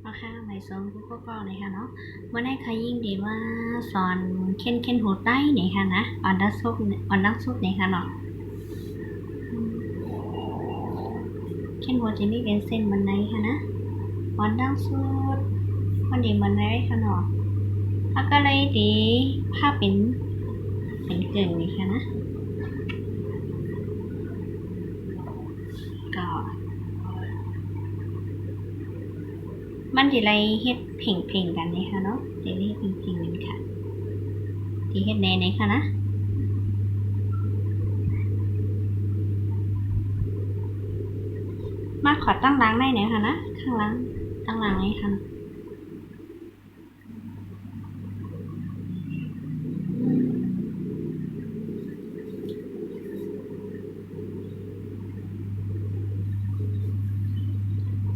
เอาค่ะหมายสองผู้ปกครองเลยค่ะเนาะเมื่อได้ใครยิ่งดีว่าสอนเค้นหัวใต้เนี่ยค่ะนะอ่อนดักซุกเนี่ยค่ะเนาะเค้นหัวจะไม่เป็นเส้นบันไดค่ะนะอ่อนดักซุกมันดีบันไดค่ะเนาะถ้าก็เลยดีภาพเป็นเกิงนี่ค่ะนะก็มันจะไรเฮ็ดเพ่งกันนี่ค่ะเนาะจะเรียกเพ่งกันค่ะที่เฮ็ดในค่ะนะมาขอตั้งล้างได้ไหนค่ะนะข้างล้างตั้งล้างไหนค่ะ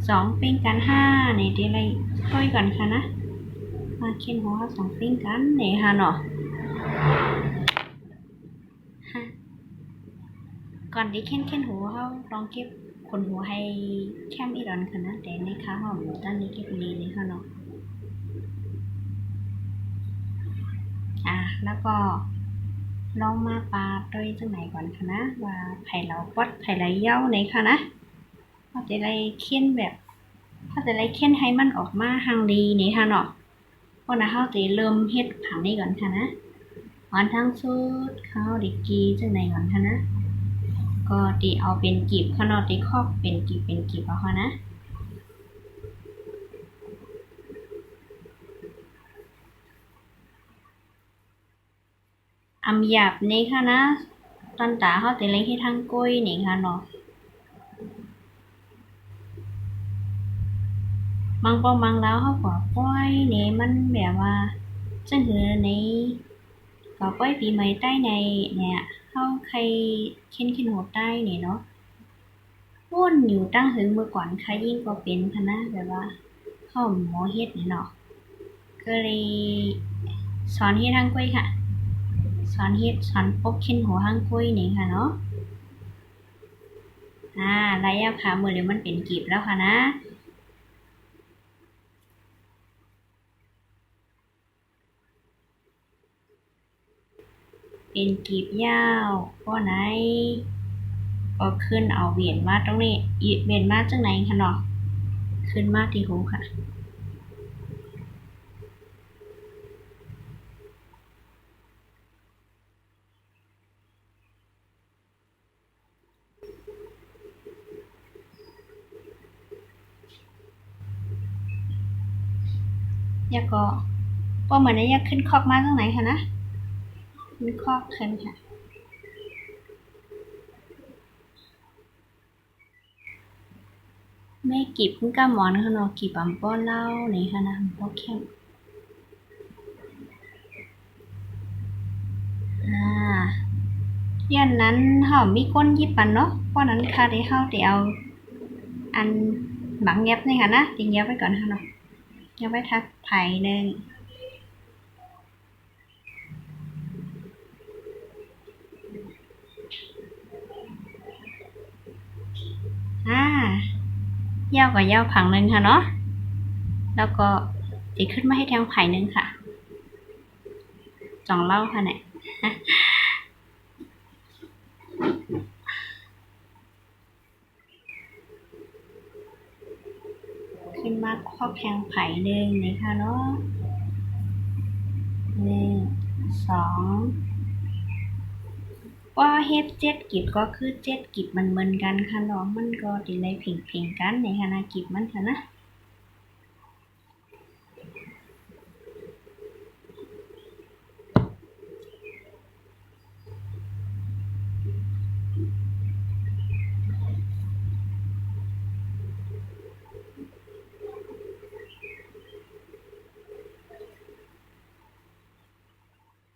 สองเป็นกันห้าในที่ไรค่อยก่อนค่ะนะมาเค้นหัวสองเป็นกันในค่ะเนาะก่อนที่เค้นหัวเขาลองเก็บขนหัวให้แคมอีรอนค่ะนะแต่ในค้าหอมด้านนี้เก็บลีนี่ค่ะเนาะแล้วก็ลองมาปาด้วยจังไหนก่อนค่ะนะว่าไผ่เราปดไผ่ไรเย้าในค่ะนะเขาจะไรเค้นแบบเขาจะไรเค้นให้มันออกมาทางดีนี่ค่ะเนาะเพราะนะเขาจะเริ่มเฮ็ดผังนี้ก่อนค่ะนะอ่อนทั้งสุดเขาดิกีจังไหนก่อนค่ะนะก็ตีเอาเป็นกีบข้างนอกตีครอบเป็นกีบเอาค่ะนะอำหยาบนี่ค่ะนะตอนตาเขาแต่เล็กให้ทางก้อยนี่ค่ะเนาะบางปองบางแล้วเขาก็ก้อยนี่มันแบบว่าจังหือในก็ก้อยปีใหม่ใต้ในเนี่ยเขาใครเค้นหัวใต้นี่เนาะวุ่นอยู่ตั้งหึงเมื่อก่อนใครยิ่งก็เป็นค่ะนะแบบว่าเข้าหมอเฮ็ดนี่เนาะก็เลยสอนเฮ็ดทางก้อยค่ะสอนเฮ็ดสอนปกเค้นหัวทางก้อยนี่ค่ะเนาะระยะขามือเดี๋ยวมันเป็นกีบแล้วค่ะนะเป็นกีบยาวก็ไหนก็ขึ้นเอาเวียนมาตรงนี้เวียนมาจังไหนคะเนาะขึ้นมาที่หูค่ะยาก็ป้อเหมือนยาขึ้นคอกมาจังไหนคะนะขึ้นคอกขึ้นค่ะแม่กีบขึ้นก้าหมอนค่ะเนาะกีบปั๊มป้อนเล่านี่ค่ะนะป้อแข็งยันนั้นเฮามีก้นยิบปันเนาะเพราะนั้นค่ะที่เฮาสิเอาอันบังเงียบนี่ค่ะนะติเงียบไว้ก่อนค่ะเนาะเงียบไว้ทักไผ่นึงยาวกว่ายาวผังนึงค่ะเนาะแล้วก็ติขึ้นมาให้แทงไผ่นึงค่ะจ่องเล่าค่ะเนี่ยขึ้นมาครอบแทงไผ่นึงนี่ค่ะเนาะ1 2ว่าเฮ็ด7กิบก็คือ7กิบมันเหมือนกันค่ะเนาะมันก็ติเลยเพ่งๆกันในค่ะนะกิบมันค่ะนะ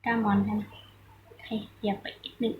ก้ามอนค่ะให้เหยียบไปอีกนึง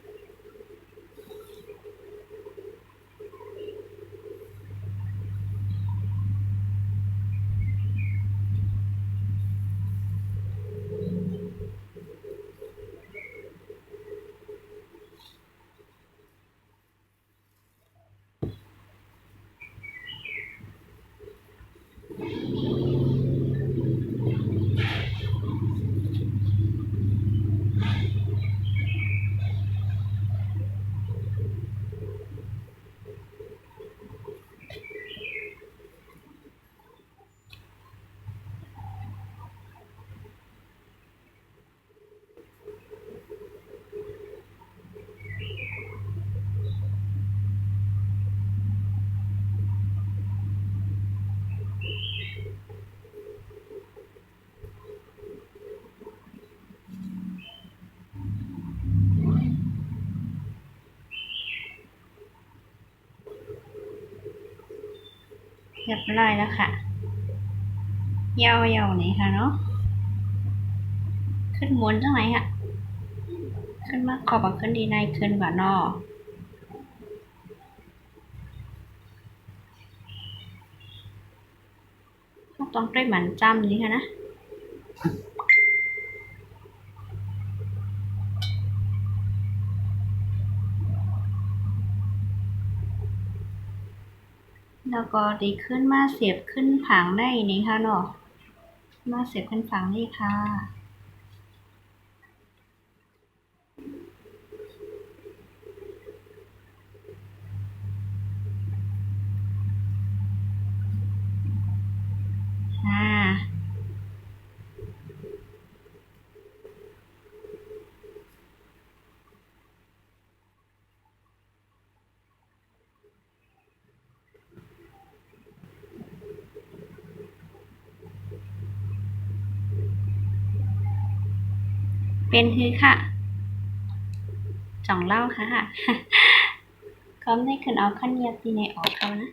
เรียบร้อยแล้วค่ะยาวๆนี่ค่ะเนาะขึ้นม้วนจังไหนค่ะขึ้นมาขอบขึ้นดีในขึ้นกว่านอต้องด้วยหมันจำนี่ค่ะนะแล้วก็ดีขึ้นมาเสียบขึ้นผังได้นี่ค่ะเนาะมาเสียบขึ้นผังนี่ค่ะเป็นคือค่ะจ่องเล่าค่ะก็ไม่ขึ้นเอาขั้นเยียบที่ในออกเขานะ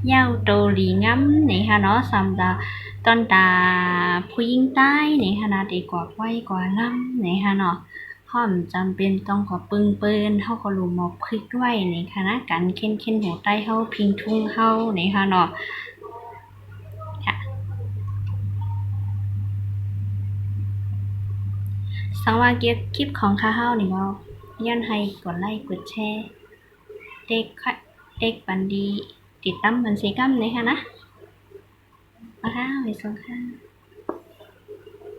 เย้าโตหลีง้ำนี่ค่ะเนาะสำหรับตอนตาผู้หญิงใต้นี่ค่ะนะดีกว่าไว้กว่าล่ำนี่ค่ะเนาะห้อมจำเป็นต้องกว่าปึงเปิ้นเฮาก็รู้หมอกพริกไว้นี่ค่ะนะกันเค้นหัวใต้เฮาพิงทุ่งเฮานี่ค่ะเนาะค่ะสังว่าเก็บคลิปของข้าเฮานี่ก็ย้อนให้กดไลค์กดแชร์เด็กเด็กปันดีติดตามบันสีกัมนี่ค่ะนะมาค่ะไปส่งค่ะ